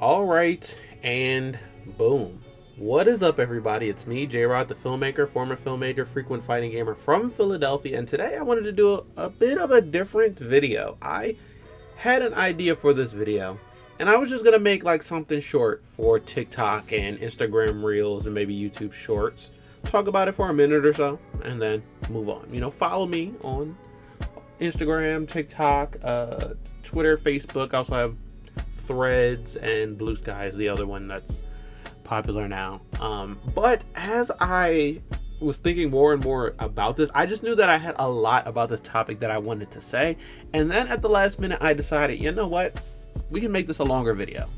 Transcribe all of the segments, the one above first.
All right, and boom. What is up, everybody? It's me, J-Rod, the filmmaker, former film major, frequent fighting gamer from Philadelphia, and today I wanted to do a bit of a different video. I had an idea for this video, and I was just going to make like something short for TikTok and Instagram Reels and maybe YouTube Shorts. Talk about it for a minute or so, and then move on. You know, follow me on Instagram, TikTok, Twitter, Facebook. I also have Threads, and Blue Sky is the other one that's popular now. But as I was thinking more and more about this, I just knew that I had a lot about this topic that I wanted to say. And then at the last minute, I decided, you know what? We can make this a longer video.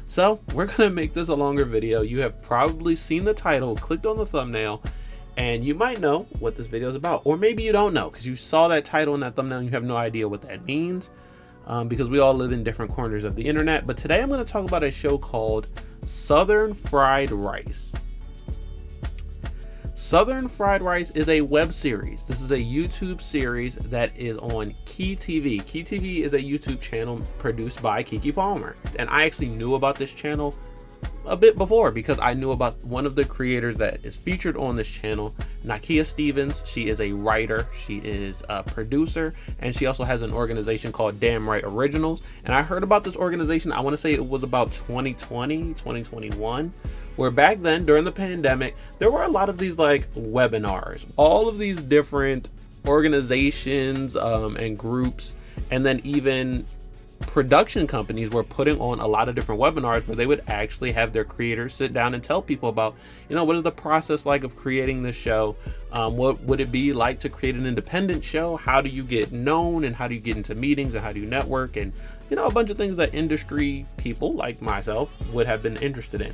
So we're going to make this a longer video. You have probably seen the title, clicked on the thumbnail, and you might know what this video is about. Or maybe you don't know because you saw that title and that thumbnail and you have no idea what that means. Because we all live in different corners of the internet. But today I'm going to talk about a show called Southern Fried Rice. Southern Fried Rice is a web series. This is a YouTube series that is on Key TV. Key TV is a YouTube channel produced by Keke Palmer. And I actually knew about this channel a bit before because I knew about one of the creators that is featured on this channel, Nakia Stevens. She is a writer, she is a producer, and she also has an organization called Damn Right Originals. And I heard about this organization, I want to say it was about 2020, 2021, where back then during the pandemic, there were a lot of these like webinars, all of these different organizations and groups, and then even production companies were putting on a lot of different webinars where they would actually have their creators sit down and tell people about, you know, what is the process like of creating this show? What would it be like to create an independent show? How do you get known, and how do you get into meetings, and how do you network, and, you know, a bunch of things that industry people like myself would have been interested in.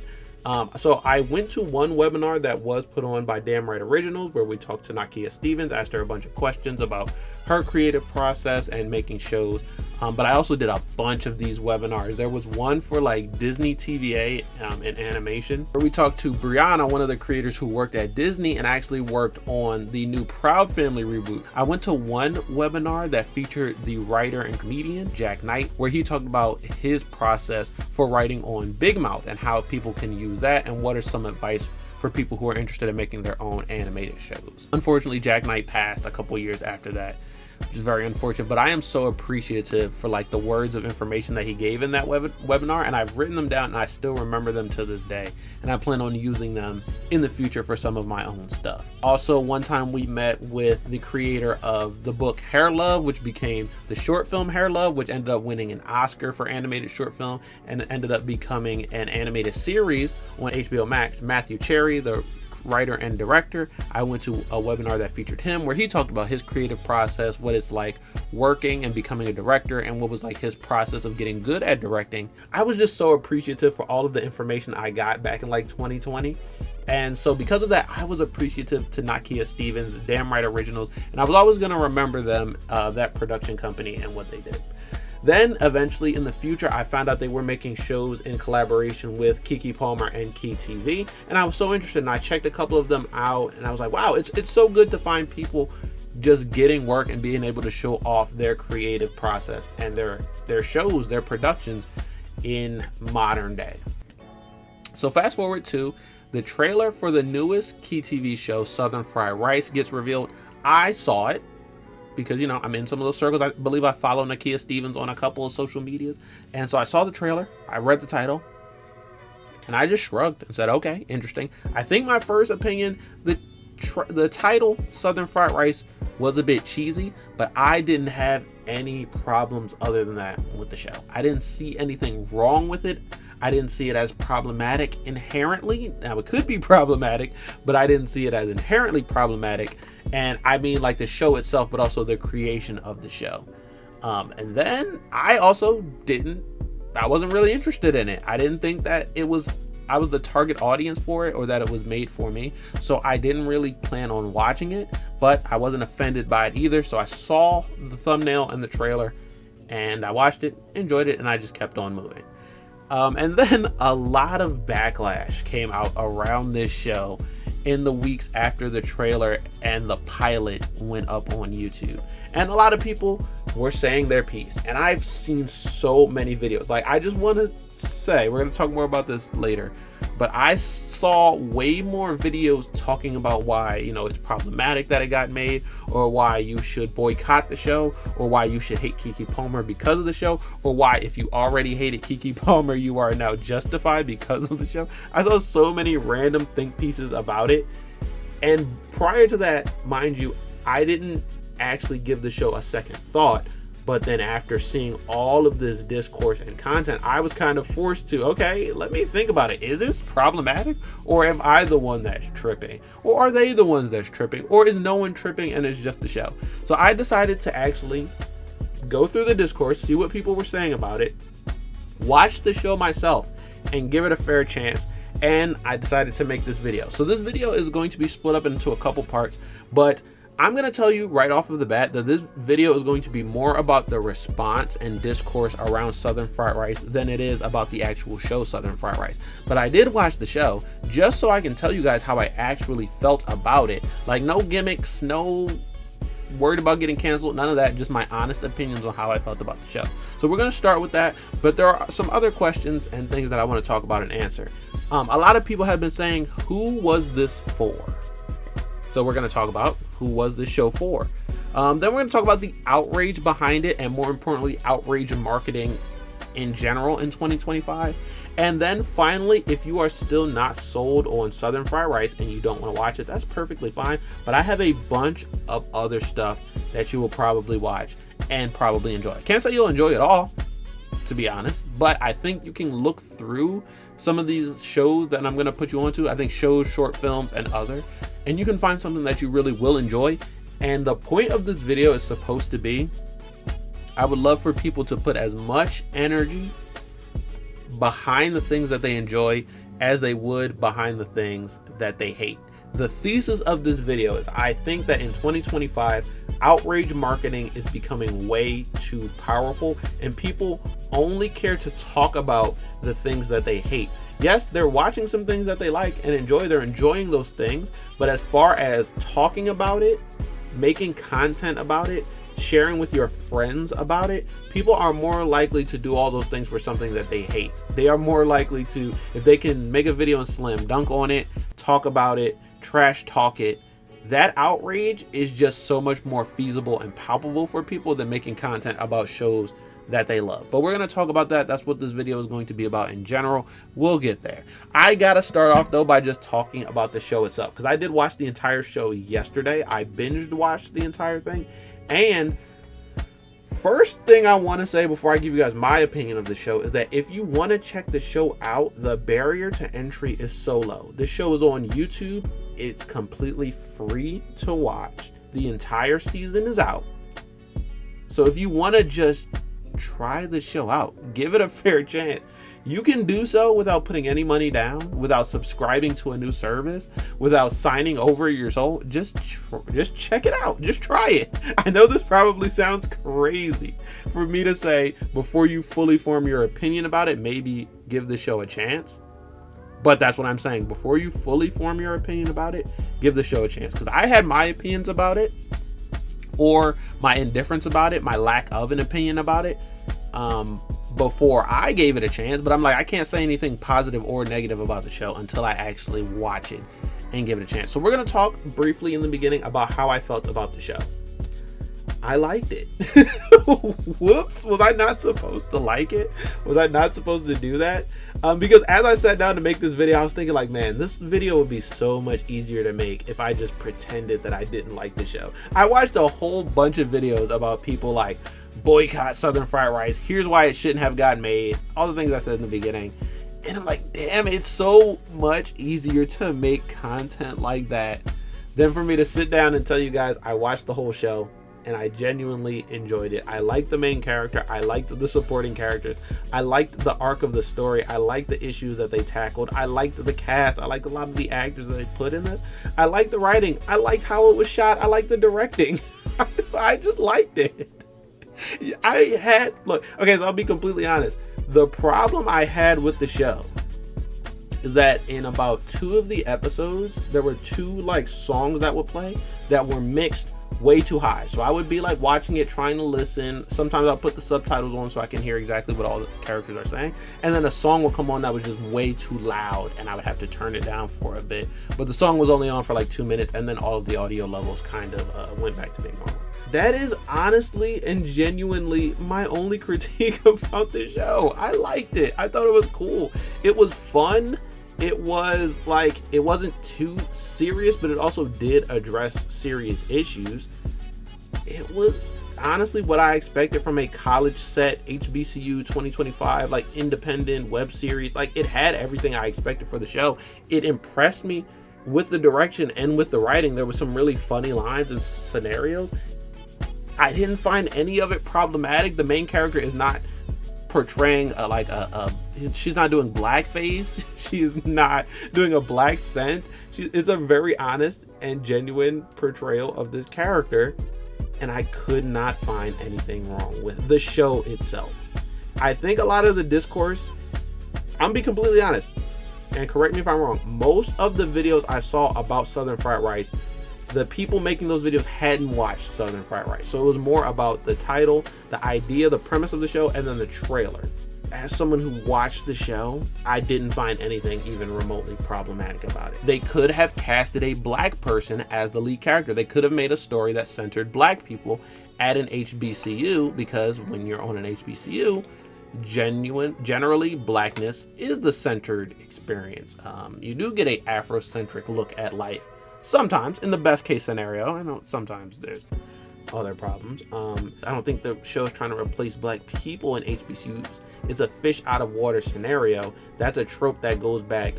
So I went to one webinar that was put on by Damn Right Originals where we talked to Nakia Stevens, asked her a bunch of questions about her creative process and making shows. But I also did a bunch of these webinars. There was one for like Disney TVA in animation where we talked to Brianna, one of the creators who worked at Disney and actually worked on the new Proud Family reboot. I went to one webinar that featured the writer and comedian Jack Knight, where he talked about his process for writing on Big Mouth and how people can use that and what are some advice for people who are interested in making their own animated shows. Unfortunately, Jack Knight passed a couple years after that, which is very unfortunate, but I am so appreciative for like the words of information that he gave in that webinar, and I've written them down and I still remember them to this day, and I plan on using them in the future for some of my own stuff. Also, one time we met with the creator of the book Hair Love, which became the short film Hair Love, which ended up winning an Oscar for animated short film and ended up becoming an animated series on HBO Max. Matthew Cherry, the writer and director, I went to a webinar that featured him where he talked about his creative process, what it's like working and becoming a director, and what was like his process of getting good at directing. I was just so appreciative for all of the information I got back in like 2020. And so because of that, I was appreciative to Nakia Stevens, Damn Right Originals, and I was always going to remember them, that production company and what they did. Then eventually in the future, I found out they were making shows in collaboration with Keke Palmer and Key TV. And I was so interested, and I checked a couple of them out, and I was like, wow, it's so good to find people just getting work and being able to show off their creative process and their shows, their productions in modern day. So fast forward to the trailer for the newest Key TV show, Southern Fried Rice, gets revealed. I saw it because, you know, I'm in some of those circles. I believe I follow Nakia Stevens on a couple of social medias. And so I saw the trailer, I read the title, and I just shrugged and said, okay, interesting. I think my first opinion, the title, Southern Fried Rice, was a bit cheesy, but I didn't have any problems other than that with the show. I didn't see anything wrong with it. I didn't see it as problematic inherently. Now, it could be problematic, but I didn't see it as inherently problematic. And I mean like the show itself, but also the creation of the show. And then I also I wasn't really interested in it. I didn't think that I was the target audience for it, or that it was made for me. So I didn't really plan on watching it, but I wasn't offended by it either. So I saw the thumbnail and the trailer and I watched it, enjoyed it, and I just kept on moving. And then a lot of backlash came out around this show in the weeks after the trailer and the pilot went up on YouTube. And a lot of people were saying their piece. And I've seen so many videos. Like, I just want to say, we're going to talk more about this later, but I saw way more videos talking about why, it's problematic that it got made, or why you should boycott the show, or why you should hate Keke Palmer because of the show, or why if you already hated Keke Palmer, you are now justified because of the show. I saw so many random think pieces about it. And prior to that, mind you, I didn't actually give the show a second thought. But then after seeing all of this discourse and content, I was kind of forced to, okay, let me think about it. Is this problematic? Or am I the one that's tripping? Or are they the ones that's tripping? Or is no one tripping and it's just the show? So I decided to actually go through the discourse, see what people were saying about it, watch the show myself, and give it a fair chance. And I decided to make this video. So this video is going to be split up into a couple parts, but I'm going to tell you right off of the bat that this video is going to be more about the response and discourse around Southern Fried Rice than it is about the actual show Southern Fried Rice. But I did watch the show just so I can tell you guys how I actually felt about it. Like, no gimmicks, no worried about getting canceled, none of that, just my honest opinions on how I felt about the show. So we're going to start with that, but there are some other questions and things that I want to talk about and answer. A lot of people have been saying, who was this for? So we're going to talk about who was this show for. Then we're going to talk about the outrage behind it, and more importantly, outrage marketing in general in 2025. And then finally, if you are still not sold on Southern Fried Rice and you don't want to watch it, that's perfectly fine. But I have a bunch of other stuff that you will probably watch and probably enjoy. Can't say you'll enjoy it all, to be honest, but I think you can look through some of these shows that I'm going to put you onto. I think shows, short films, and other, and you can find something that you really will enjoy. And the point of this video is supposed to be, I would love for people to put as much energy behind the things that they enjoy as they would behind the things that they hate. The thesis of this video is, I think that in 2025, outrage marketing is becoming way too powerful, and people only care to talk about the things that they hate. Yes, they're watching some things that they like and enjoy, they're enjoying those things, but as far as talking about it, making content about it, sharing with your friends about it, people are more likely to do all those things for something that they hate. They are more likely to, if they can make a video and slam dunk on it, talk about it, trash talk it, that outrage is just so much more feasible and palpable for people than making content about shows that they love. But we're going to talk about that. That's what this video is going to be about in general. We'll get there. I gotta start off though by just talking about the show itself, because I did watch the entire show yesterday. I binged watched the entire thing. And first thing I want to say before I give you guys my opinion of the show is that if you want to check the show out, the barrier to entry is so low. This show is on YouTube. It's completely free to watch. The entire season is out. So if you want to just try the show out, give it a fair chance, you can do so without putting any money down, without subscribing to a new service, without signing over your soul. Just check it out. Just try it. I know this probably sounds crazy for me to say before you fully form your opinion about it, maybe give the show a chance. But that's what I'm saying. Before you fully form your opinion about it, give the show a chance. Because I had my opinions about it, or my indifference about it, my lack of an opinion about it, before I gave it a chance. But I'm like, I can't say anything positive or negative about the show until I actually watch it and give it a chance. So we're going to talk briefly in the beginning about how I felt about the show. I liked it. Whoops, was I not supposed to like it? Was I not supposed to do that? Because as I sat down to make this video, I was thinking like, man, this video would be so much easier to make if I just pretended that I didn't like the show. I watched a whole bunch of videos about people like, boycott Southern Fried Rice, here's why it shouldn't have gotten made, all the things I said in the beginning. And I'm like, damn, it's so much easier to make content like that than for me to sit down and tell you guys I watched the whole show and I genuinely enjoyed it. I liked the main character, I liked the supporting characters, I liked the arc of the story, I liked the issues that they tackled, I liked the cast, I liked a lot of the actors that they put in this, I liked the writing, I liked how it was shot, I liked the directing. I just liked it. Okay, so I'll be completely honest. The problem I had with the show is that in about 2 of the episodes, there were 2 like songs that would play that were mixed way too high. So I would be like watching it, trying to listen. Sometimes I'll put the subtitles on so I can hear exactly what all the characters are saying. And then a song will come on that was just way too loud and I would have to turn it down for a bit. But the song was only on for like 2 minutes and then all of the audio levels kind of went back to being normal. That is honestly and genuinely my only critique about the show. I liked it. I thought it was cool. It was fun. It was like, it wasn't too serious, but it also did address serious issues. It was honestly what I expected from a college set HBCU 2025 like independent web series. Like, it had everything I expected for the show. It impressed me with the direction and with the writing. There was some really funny lines and scenarios. I didn't find any of it problematic. The main character is not portraying she's not doing blackface. She is not doing a black scent. It's a very honest and genuine portrayal of this character, and I could not find anything wrong with the show itself. I think a lot of the discourse, I'm gonna be completely honest, and correct me if I'm wrong, most of the videos I saw about Southern Fried Rice, the people making those videos hadn't watched Southern Fried Rice. So it was more about the title, the idea, the premise of the show, and then the trailer. As someone who watched the show, I didn't find anything even remotely problematic about it. They could have casted a black person as the lead character. They could have made a story that centered black people at an HBCU, because when you're on an HBCU, generally blackness is the centered experience. You do get a Afrocentric look at life. Sometimes, in the best case scenario. I know sometimes there's other problems. I don't think the show's trying to replace black people in HBCUs. It's a fish out of water scenario. That's a trope that goes back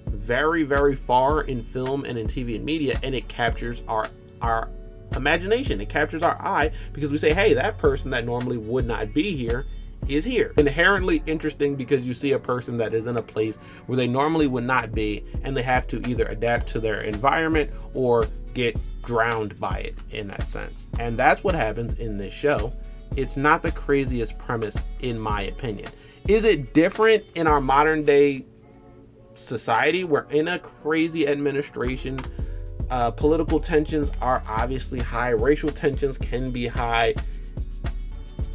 very, very far in film and in TV and media, and it captures our imagination. It captures our eye because we say, hey, that person that normally would not be here is here. Inherently interesting because you see a person that is in a place where they normally would not be, and they have to either adapt to their environment or get drowned by it in that sense. And that's what happens in this show. It's not the craziest premise, in my opinion. Is it different in our modern day society? We're in a crazy administration. Political tensions are obviously high. Racial tensions can be high.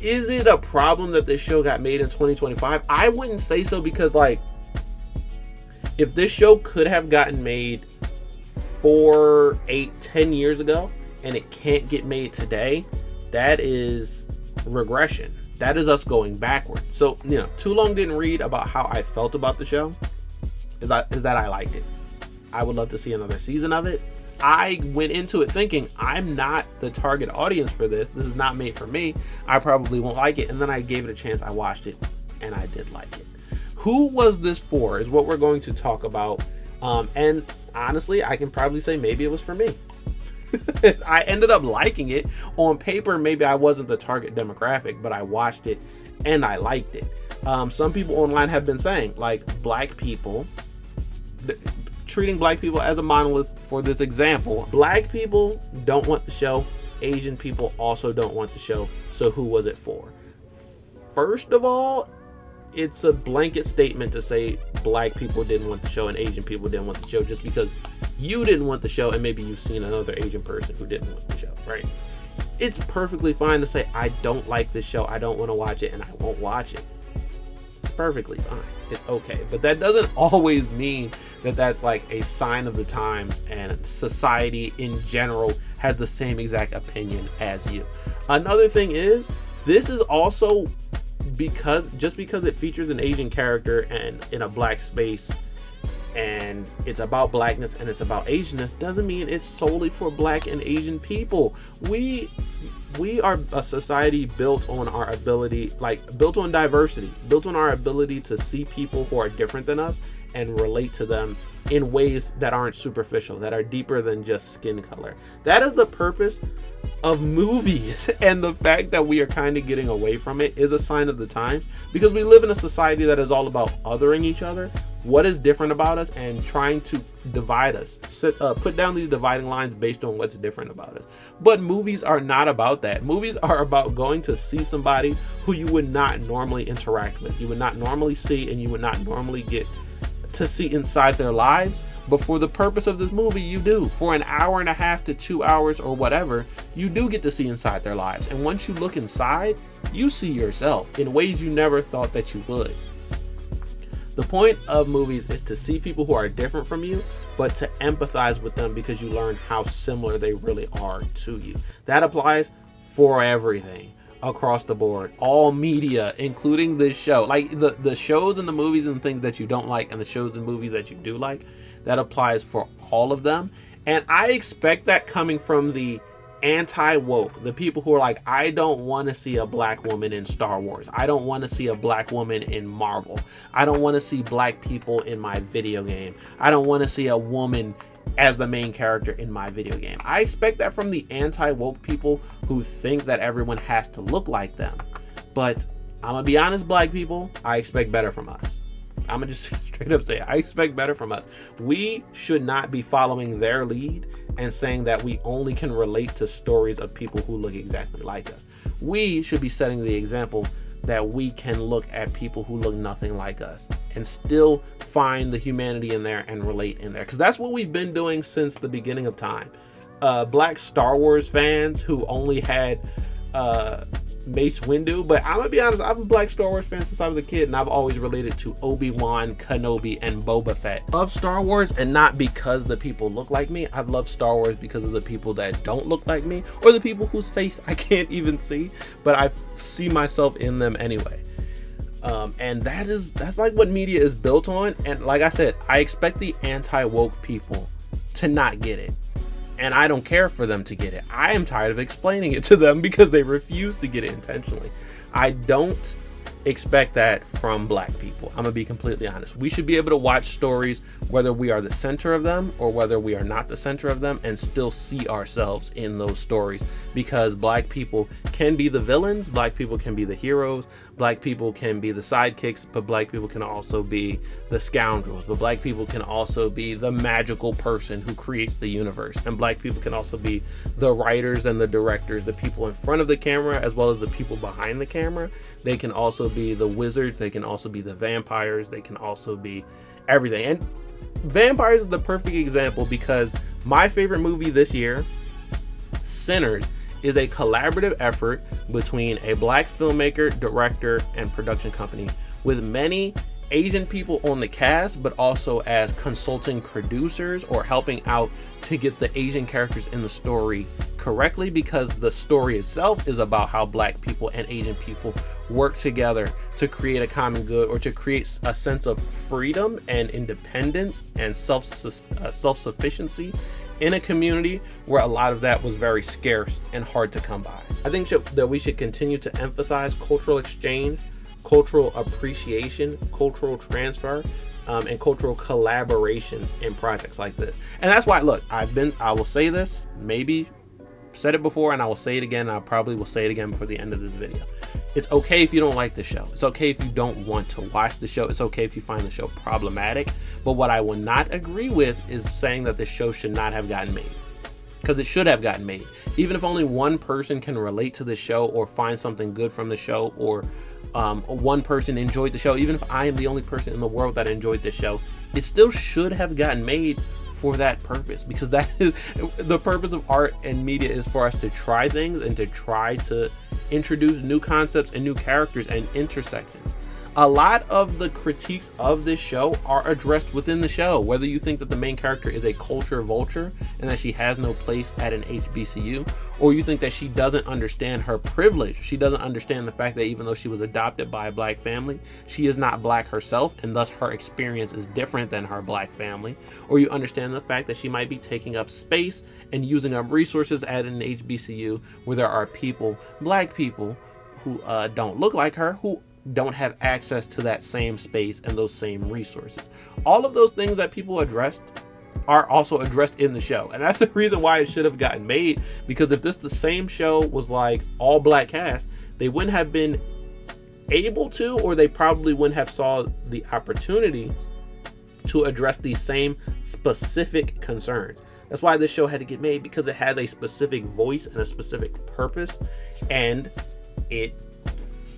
Is it a problem that this show got made in 2025? I wouldn't say so, because like, if this show could have gotten made 4, 8, 10 years ago and it can't get made today, that is regression. That is us going backwards. So, you know, too long didn't read about how I felt about the show is that I liked it. I would love to see another season of it. I went into it thinking I'm not the target audience for this. This is not made for me. I probably won't like it. And then I gave it a chance. I watched it and I did like it. Who was this for is what we're going to talk about. And honestly, I can probably say maybe it was for me. I ended up liking it. On paper, maybe I wasn't the target demographic, but I watched it and I liked it. Some people online have been saying, like, black people, treating black people as a monolith for this example. Black people don't want the show. Asian people also don't want the show. So who was it for? First of all, it's a blanket statement to say black people didn't want the show and Asian people didn't want the show just because you didn't want the show and maybe you've seen another Asian person who didn't want the show, right? It's perfectly fine to say, I don't like this show, I don't want to watch it, and I won't watch it. It's perfectly fine. It's okay. But that doesn't always mean that that's like a sign of the times and society in general has the same exact opinion as you. Another thing is, this is also just because it features an Asian character and in a black space and it's about blackness and it's about Asianness doesn't mean it's solely for black and Asian people. We are a society built on our ability, built on diversity, built on our ability to see people who are different than us and relate to them in ways that aren't superficial, that are deeper than just skin color. That is the purpose of movies, and the fact that we are kind of getting away from it is a sign of the times, because we live in a society that is all about othering each other, what is different about us, and trying to divide us, put down these dividing lines based on what's different about us. But movies are not about that. Movies are about going to see somebody who you would not normally interact with, you would not normally see, and you would not normally get to see inside their lives, But for the purpose of this movie, you do. For an hour and a half to 2 hours or whatever, you do get to see inside their lives. And once you look inside, you see yourself in ways you never thought that you would. The point of movies is to see people who are different from you, but to empathize with them because you learn how similar they really are to you. That applies for everything across the board, all media, including this show. Like the shows and the movies and things that you don't like, and the shows and movies that you do like, that applies for all of them. And I expect that coming from the anti-woke, the people who are like, I don't want to see a black woman in Star Wars, I don't want to see a black woman in Marvel, I don't want to see black people in my video game, I don't want to see a woman as the main character in my video game. I expect that from the anti-woke people who think that everyone has to look like them. But I'm gonna be honest, black people, I expect better from us. I'm gonna just straight up say it. I expect better from us. We should not be following their lead and saying that we only can relate to stories of people who look exactly like us. We should be setting the example that we can look at people who look nothing like us and still find the humanity in there and relate in there, because that's what we've been doing since the beginning of time. Black Star Wars fans who only had Mace Windu, but I'm gonna be honest, I'm a black Star Wars fan since I was a kid, and I've always related to Obi-Wan Kenobi and Boba Fett of Star Wars, and not because the people look like me. I've loved Star Wars because of the people that don't look like me, or the people whose face I can't even see, but I see myself in them anyway. And that's like what media is built on. And like I said, I expect the anti-woke people to not get it. And I don't care for them to get it. I am tired of explaining it to them because they refuse to get it intentionally. I don't expect that from black people. I'm gonna be completely honest. We should be able to watch stories whether we are the center of them or whether we are not the center of them, and still see ourselves in those stories, because black people can be the villains, black people can be the heroes, black people can be the sidekicks, but black people can also be the scoundrels, but black people can also be the magical person who creates the universe, and black people can also be the writers and the directors, the people in front of the camera as well as the people behind the camera. They can also be the wizards, they can also be the vampires, they can also be everything. And vampires is the perfect example, because my favorite movie this year, Sinners, is a collaborative effort between a black filmmaker, director, and production company, with many Asian people on the cast, but also as consulting producers or helping out to get the Asian characters in the story correctly, because the story itself is about how black people and Asian people work together to create a common good, or to create a sense of freedom and independence and self-sufficiency in a community where a lot of that was very scarce and hard to come by. I think that we should continue to emphasize cultural exchange, cultural appreciation, cultural transfer, and cultural collaboration in projects like this. And that's why, look, I will say this, maybe said it before, and I will say it again. I probably will say it again before the end of this video. It's okay if you don't like the show. It's okay if you don't want to watch the show. It's okay if you find the show problematic. But what I will not agree with is saying that the show should not have gotten made, because it should have gotten made. Even if only one person can relate to the show or find something good from the show, or one person enjoyed the show, even if I am the only person in the world that enjoyed the show, it still should have gotten made for that purpose, because that is the purpose of art and media, is for us to try things and to try to introduce new concepts and new characters and intersections. A lot of the critiques of this show are addressed within the show, whether you think that the main character is a culture vulture and that she has no place at an HBCU, or you think that she doesn't understand her privilege. She doesn't understand the fact that even though she was adopted by a black family, she is not black herself, and thus her experience is different than her black family. Or you understand the fact that she might be taking up space and using up resources at an HBCU where there are people, black people, who don't look like her, who don't have access to that same space and those same resources. All of those things that people addressed are also addressed in the show, and that's the reason why it should have gotten made, because if the same show was like all black cast, they wouldn't have been able to, or they probably wouldn't have saw the opportunity to address these same specific concerns. That's why this show had to get made, because it has a specific voice and a specific purpose, and it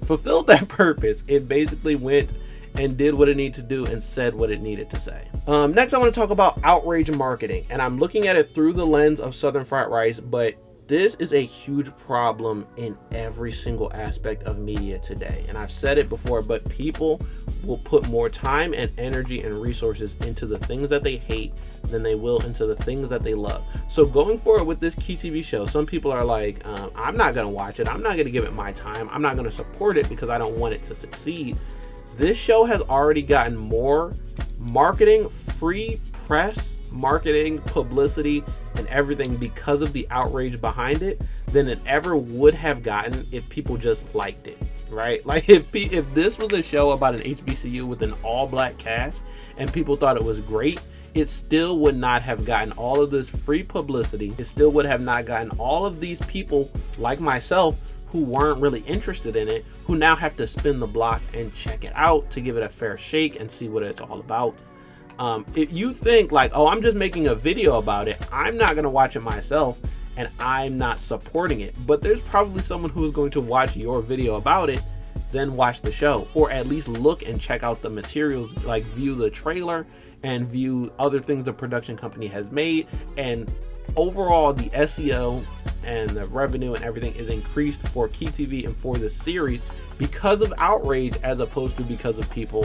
fulfilled that purpose. It basically went and did what it needed to do and said what it needed to say. Next, I want to talk about outrage marketing, and I'm looking at it through the lens of Southern Fried Rice, but this is a huge problem in every single aspect of media today. And I've said it before, but people will put more time and energy and resources into the things that they hate than they will into the things that they love. So going forward with this Key TV show, some people are like, I'm not going to watch it. I'm not going to give it my time. I'm not going to support it because I don't want it to succeed. This show has already gotten more marketing, free press, marketing, publicity, and everything because of the outrage behind it than it ever would have gotten if people just liked it, right? Like if this was a show about an HBCU with an all-black cast and people thought it was great, it still would not have gotten all of this free publicity. It still would have not gotten all of these people like myself who weren't really interested in it, who now have to spin the block and check it out to give it a fair shake and see what it's all about. If you think like, oh, I'm just making a video about it, I'm not going to watch it myself and I'm not supporting it, but there's probably someone who is going to watch your video about it, then watch the show, or at least look and check out the materials, like view the trailer and view other things the production company has made. And overall, the SEO and the revenue and everything is increased for Key TV and for the series because of outrage as opposed to because of people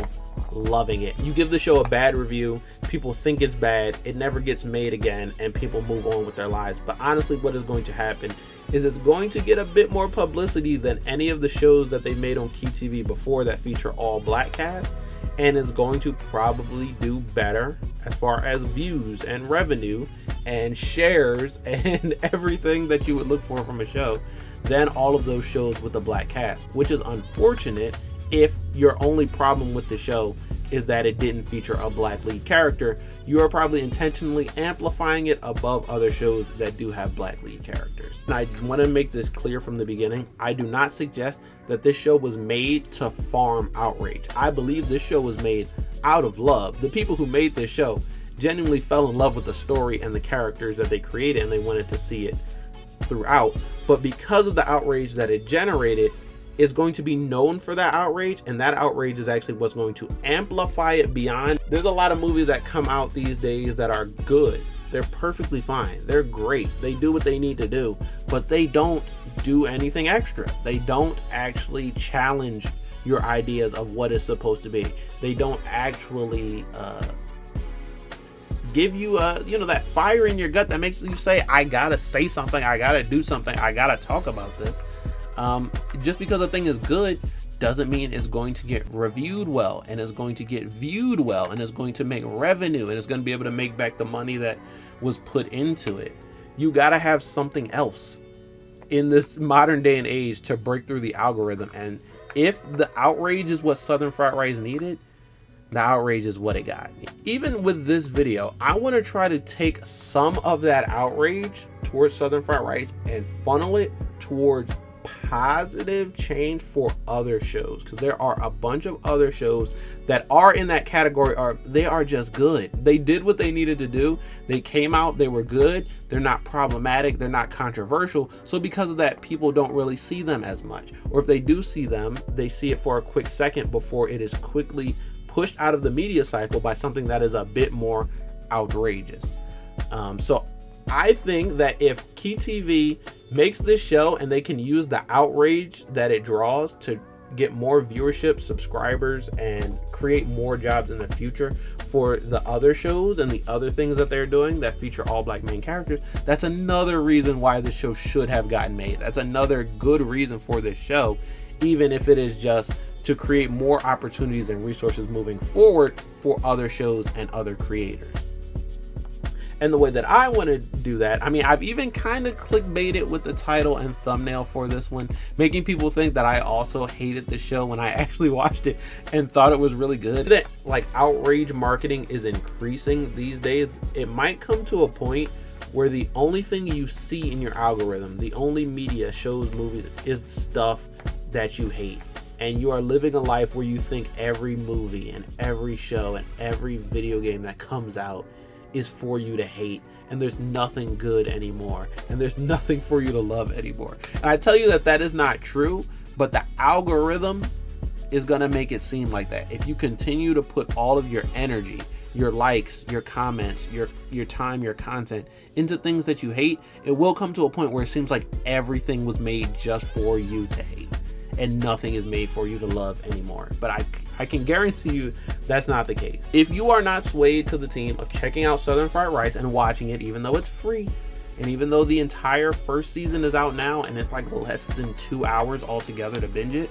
loving it. You give the show a bad review, people think it's bad, it never gets made again, and people move on with their lives. But honestly, what is going to happen is it's going to get a bit more publicity than any of the shows that they made on Key TV before that feature all black cast, and is going to probably do better as far as views and revenue and shares and everything that you would look for from a show than all of those shows with a black cast, which is unfortunate if your only problem with the show is that it didn't feature a black lead character. You are probably intentionally amplifying it above other shows that do have black lead characters. And I want to make this clear from the beginning. I do not suggest that this show was made to farm outrage. I believe this show was made out of love. The people who made this show genuinely fell in love with the story and the characters that they created, and they wanted to see it throughout. But because of the outrage that it generated, it's going to be known for that outrage, and that outrage is actually what's going to amplify it beyond. There's a lot of movies that come out these days that are good. They're perfectly fine. They're great. They do what they need to do, but they don't do anything extra. They don't actually challenge your ideas of what it's supposed to be. They don't actually give you that fire in your gut that makes you say, I gotta say something, I gotta do something, I gotta talk about this. Just because a thing is good doesn't mean it's going to get reviewed well, and it's going to get viewed well, and it's going to make revenue, and it's going to be able to make back the money that was put into it. You gotta have something else in this modern day and age to break through the algorithm. And if the outrage is what Southern Fried Rice needed, the outrage is what it got. Even with this video, I want to try to take some of that outrage towards Southern Fried Rice and funnel it towards positive change for other shows, because there are a bunch of other shows that are in that category, they are just good. They did what they needed to do. They came out, they were good, they're not problematic, they're not controversial. So because of that, people don't really see them as much, or if they do see them, they see it for a quick second before it is quickly pushed out of the media cycle by something that is a bit more outrageous. So I think that if Key TV makes this show and they can use the outrage that it draws to get more viewership, subscribers, and create more jobs in the future for the other shows and the other things that they're doing that feature all black main characters, that's another reason why this show should have gotten made. That's another good reason for this show, even if it is just to create more opportunities and resources moving forward for other shows and other creators. And the way that I want to do that, I mean, I've even kind of clickbaited with the title and thumbnail for this one, making people think that I also hated the show when I actually watched it and thought it was really good. That like outrage marketing is increasing these days. It might come to a point where the only thing you see in your algorithm, the only media, shows, movies, is stuff that you hate. And you are living a life where you think every movie and every show and every video game that comes out is for you to hate, and there's nothing good anymore, and there's nothing for you to love anymore. And I tell you that that is not true, but the algorithm is gonna make it seem like that. If you continue to put all of your energy, your likes, your comments, your time, your content into things that you hate, it will come to a point where it seems like everything was made just for you to hate and nothing is made for you to love anymore. But I can guarantee you that's not the case. If you are not swayed to the team of checking out Southern Fried Rice and watching it, even though it's free, and even though the entire first season is out now and it's like less than 2 hours altogether to binge it,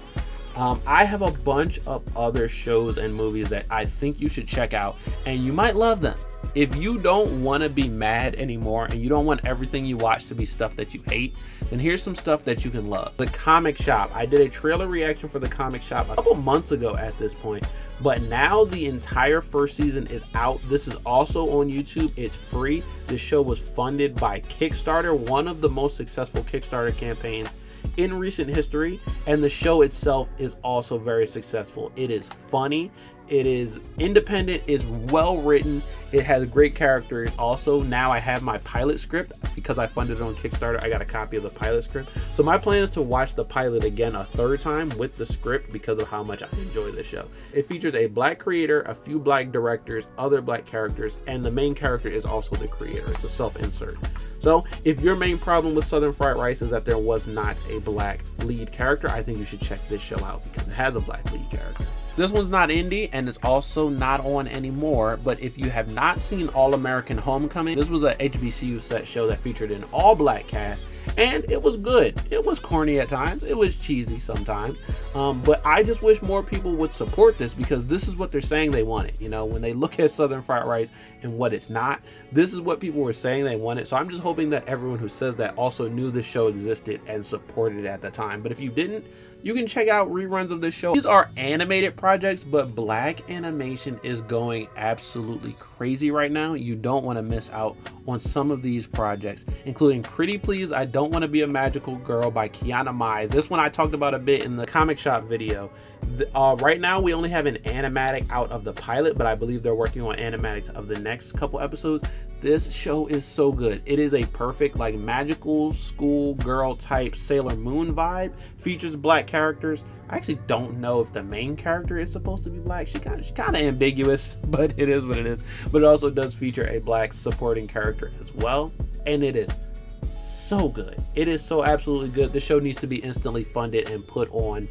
I have a bunch of other shows and movies that I think you should check out, and you might love them. If you don't want to be mad anymore and you don't want everything you watch to be stuff that you hate, then here's some stuff that you can love. The Comic Shop. I did a trailer reaction for The Comic Shop a couple months ago at this point, but now the entire first season is out. This is also on YouTube. It's free. This show was funded by Kickstarter, one of the most successful Kickstarter campaigns in recent history, and the show itself is also very successful. It is funny, it is independent, it's well written, it has great characters. Also, now I have my pilot script because I funded it on Kickstarter. I got a copy of the pilot script, so my plan is to watch the pilot again a third time with the script because of how much I enjoy the show. It features a black creator, a few black directors, other black characters, and the main character is also the creator. It's a self-insert. So if your main problem with Southern Fried Rice is that there was not a black lead character, I think you should check this show out because it has a black lead character. This one's not indie and it's also not on anymore, but if you have not seen All American Homecoming, this was a HBCU set show that featured an all black cast, and it was good. It was corny at times, it was cheesy sometimes, but I just wish more people would support this because this is what they're saying they wanted. You know, when they look at Southern Fried Rice and what it's not, this is what people were saying they wanted. So I'm just hoping that everyone who says that also knew this show existed and supported it at the time. But if you didn't, you can check out reruns of this show. These are animated projects, but black animation is going absolutely crazy right now. You don't want to miss out on some of these projects, including Pretty Please, I Don't Want to Be a Magical Girl by Kiana Mai. This one I talked about a bit in the Comic Shop video. Right now we only have an animatic out of the pilot, but I believe they're working on animatics of the next couple episodes. This show is so good. It is a perfect like magical school girl type Sailor Moon vibe. Features black characters. I actually don't know if the main character is supposed to be black. She's kind of ambiguous, but it is what it is. But it also does feature a black supporting character as well, and it is so good. It is so absolutely good. The show needs to be instantly funded and put on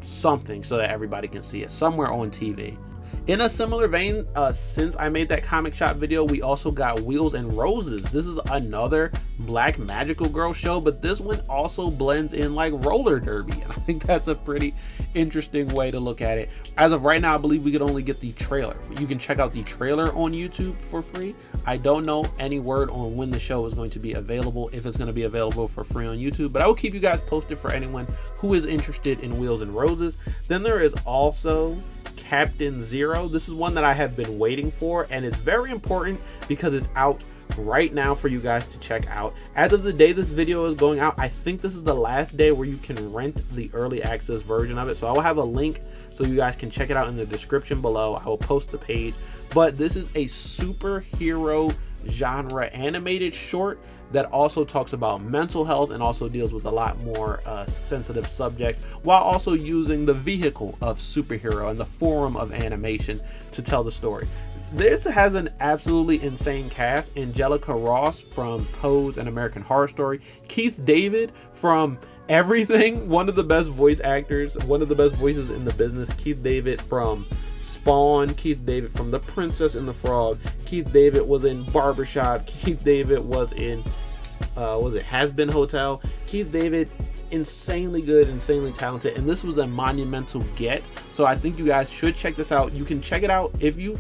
something so that everybody can see it somewhere on TV. In a similar vein, since I made that Comic Shop video, we also got Wheels and Roses. This is another black magical girl show, but this one also blends in like roller derby, and I think that's a pretty interesting way to look at it. As of right now, I believe we could only get the trailer. You can check out the trailer on YouTube for free. I don't know any word on when the show is going to be available, if it's going to be available for free on YouTube, but I will keep you guys posted for anyone who is interested in Wheels and Roses. Then there is also Captain Zero. This is one that I have been waiting for, and it's very important because it's out right now for you guys to check out. As of the day this video is going out, I think this is the last day where you can rent the early access version of it, so I will have a link so you guys can check it out in the description below. I will post the page, but this is a superhero genre animated short that also talks about mental health and also deals with a lot more sensitive subjects, while also using the vehicle of superhero and the forum of animation to tell the story. This has an absolutely insane cast. Angelica Ross from Pose and American Horror Story, Keith David from everything, one of the best voice actors, one of the best voices in the business. Keith David from Spawn, Keith David from The Princess and the Frog, Keith David was in Barbershop, Keith David was in was it Has Been Hotel. Keith David, insanely good, insanely talented, and this was a monumental get, so I think you guys should check this out. You can check it out if you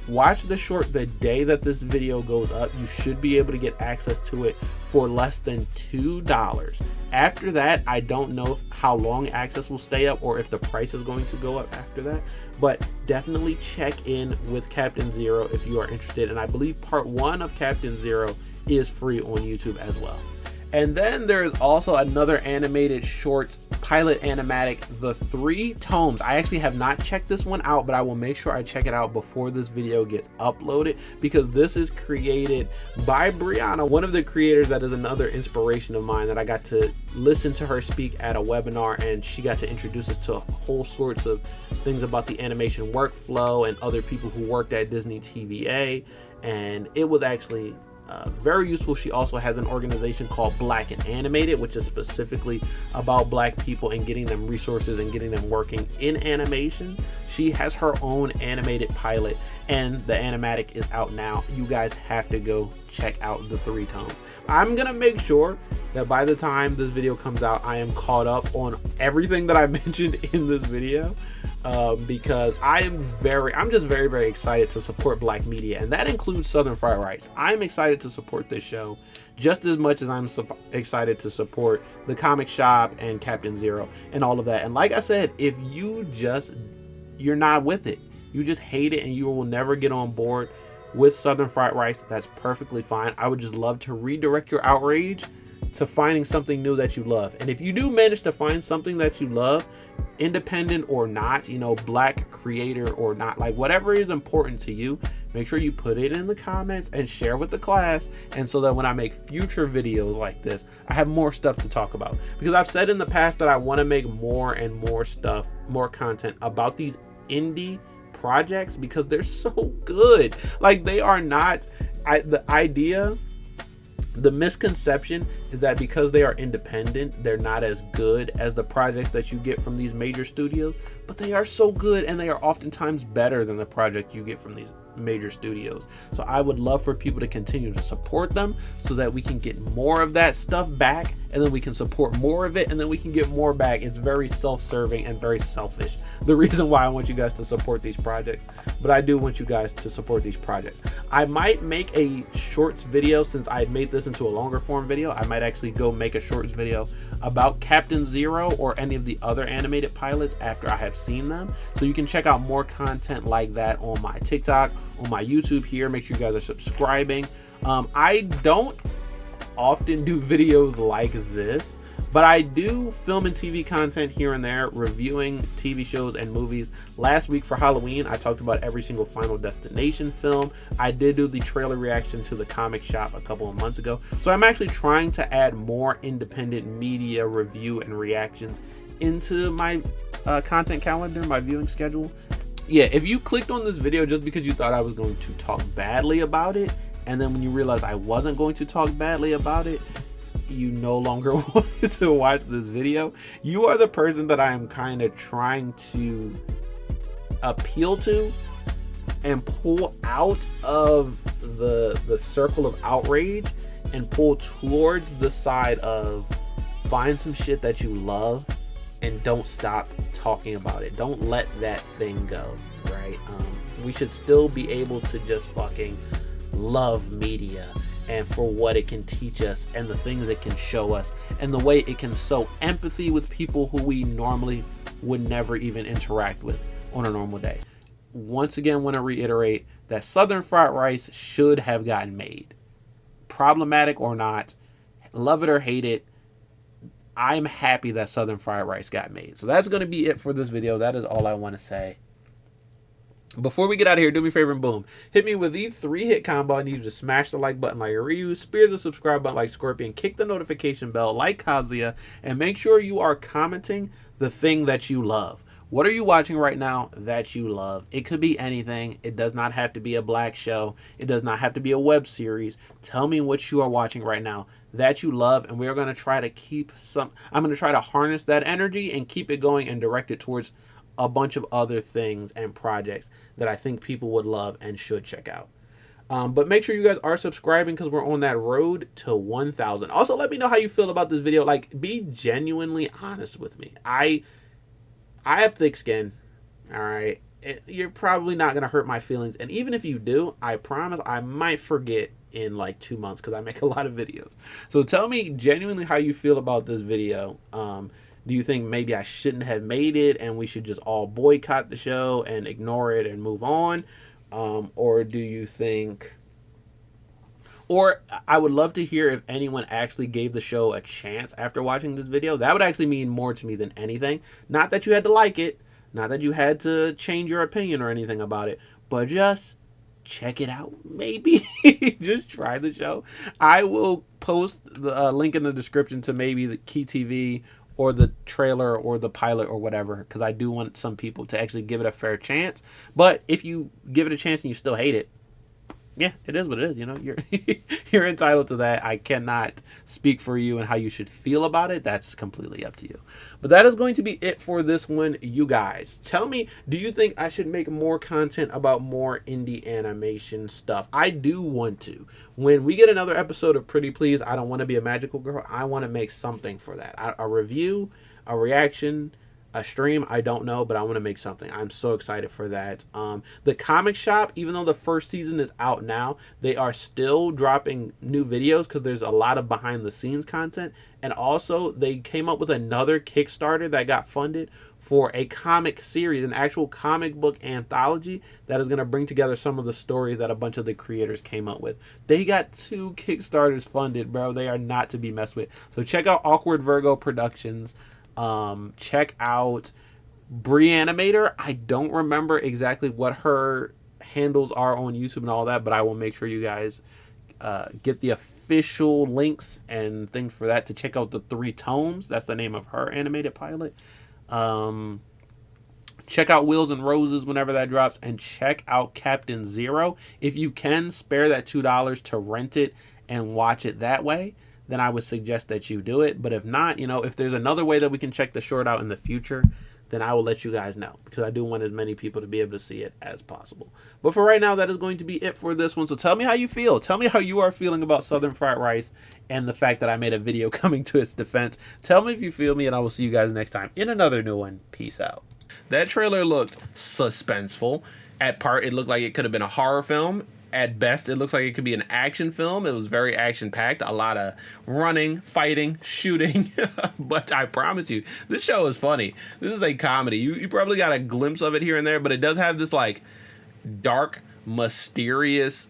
watch the short the day that this video goes up. You should be able to get access to it for less than $2. After that, I don't know how long access will stay up or if the price is going to go up after that, but definitely check in with Captain Zero if you are interested, and I believe part 1 of Captain Zero is free on YouTube as well. And then there's also another animated shorts pilot animatic, The 3 Tomes. I actually have not checked this one out, but I will make sure I check it out before this video gets uploaded, because this is created by Brianna, one of the creators that is another inspiration of mine, that I got to listen to her speak at a webinar, and she got to introduce us to whole sorts of things about the animation workflow and other people who worked at Disney TVA, and it was actually very useful. She also has an organization called Black and Animated, which is specifically about Black people and getting them resources and getting them working in animation. She has her own animated pilot, and the animatic is out now. You guys have to go check out The 3 Tomes. I'm gonna make sure that by the time this video comes out, I am caught up on everything that I mentioned in this video, because I'm just very excited to support Black media, and that includes Southern Fried Rice. I'm excited to support this show just as much as I'm excited to support the comic shop and Captain Zero and all of that. And like I said, if you're not with it, you just hate it and you will never get on board with Southern Fried Rice, that's perfectly fine. I would just love to redirect your outrage to finding something new that you love. And if you do manage to find something that you love, independent or not, you know, Black creator or not, like whatever is important to you, make sure you put it in the comments and share with the class, and so that when I make future videos like this, I have more stuff to talk about. Because I've said in the past that I want to make more and more stuff, more content about these indie projects, because they're so good. Like, they are not, the misconception is that because they are independent, they're not as good as the projects that you get from these major studios, but they are so good, and they are oftentimes better than the project you get from these major studios. So I would love for people to continue to support them so that we can get more of that stuff back, and then we can support more of it, and then we can get more back. It's very self-serving and very selfish, the reason why I want you guys to support these projects, but I do want you guys to support these projects. I might make a shorts video, since I made this into a longer form video. I might actually go make a shorts video about Captain Zero or any of the other animated pilots after I have seen them, so you can check out more content like that on my TikTok, on my YouTube here. Make sure you guys are subscribing. I don't often do videos like this, but I do film and TV content here and there, reviewing TV shows and movies. Last week for Halloween, I talked about every single Final Destination film. I did do the trailer reaction to the comic shop a couple of months ago. So I'm actually trying to add more independent media review and reactions into my content calendar, my viewing schedule. Yeah, if you clicked on this video just because you thought I was going to talk badly about it, and then when you realized I wasn't going to talk badly about it, you no longer wanted to watch this video, you are the person that I am kind of trying to appeal to and pull out of the circle of outrage and pull towards the side of find some shit that you love and don't stop talking about it. Don't let that thing go, right? We should still be able to just fucking love media and for what it can teach us and the things it can show us and the way it can sow empathy with people who we normally would never even interact with on a normal day. Once again, want to reiterate that Southern Fried Rice should have gotten made. Problematic or not, love it or hate it, I'm happy that Southern Fried Rice got made. So that's going to be it for this video. That is all I want to say. Before we get out of here, do me a favor and boom, hit me with the 3-hit combo. I need you to smash the like button like Ryu, spear the subscribe button like Scorpion, kick the notification bell like Kazuya, and make sure you are commenting the thing that you love. What are you watching right now that you love? It could be anything. It does not have to be a Black show. It does not have to be a web series. Tell me what you are watching right now that you love, and we are going to try to I'm going to try to harness that energy and keep it going and direct it towards a bunch of other things and projects that I think people would love and should check out. But make sure you guys are subscribing, because we're on that road to 1,000. Also, let me know how you feel about this video. Like, be genuinely honest with me. I have thick skin, all right? You're probably not going to hurt my feelings. And even if you do, I promise I might forget in like 2 months, because I make a lot of videos. So tell me genuinely how you feel about this video. Do you think maybe I shouldn't have made it and we should just all boycott the show and ignore it and move on? Or do you think Or I would love to hear if anyone actually gave the show a chance after watching this video. That would actually mean more to me than anything. Not that you had to like it, not that you had to change your opinion or anything about it, but just check it out, maybe. Just try the show. I will post the link in the description to maybe the Key TV or the trailer or the pilot or whatever, because I do want some people to actually give it a fair chance. But if you give it a chance and you still hate it, yeah, it is what it is. You know, you're you're entitled to that. I cannot speak for you and how you should feel about it. That's completely up to you. But that is going to be it for this one, you guys. Tell me, do you think I should make more content about more indie animation stuff? I do want to. When we get another episode of Pretty Please, I Don't Want to Be a Magical Girl, I want to make something for that. A review, a reaction, a stream, I don't know, but I want to make something. I'm so excited for that. The comic shop, even though the first season is out now, they are still dropping new videos because there's a lot of behind the scenes content. And also they came up with another Kickstarter that got funded for a comic series, an actual comic book anthology that is going to bring together some of the stories that a bunch of the creators came up with. They got 2 Kickstarters funded, bro. They are not to be messed with. So check out Awkward Virgo Productions. Check out Brie Animator. I don't remember exactly what her handles are on YouTube and all that, but I will make sure you guys get the official links and things for that to check out the 3 tomes. That's the name of her animated pilot. Check out Wheels and Roses whenever that drops, and check out Captain Zero. If you can spare that $2 to rent it and watch it that way, then I would suggest that you do it. But if not, you know, if there's another way that we can check the short out in the future, then I will let you guys know, because I do want as many people to be able to see it as possible. But for right now, that is going to be it for this one. So tell me how you feel. Tell me how you are feeling about Southern Fried Rice and the fact that I made a video coming to its defense. Tell me if you feel me, and I will see you guys next time in another new one. Peace out. That trailer looked suspenseful. At part, it looked like it could have been a horror film. At best, it looks like it could be an action film. It was very action-packed. A lot of running, fighting, shooting. But I promise you, this show is funny. This is a comedy. You probably got a glimpse of it here and there, but it does have this, like, dark, mysterious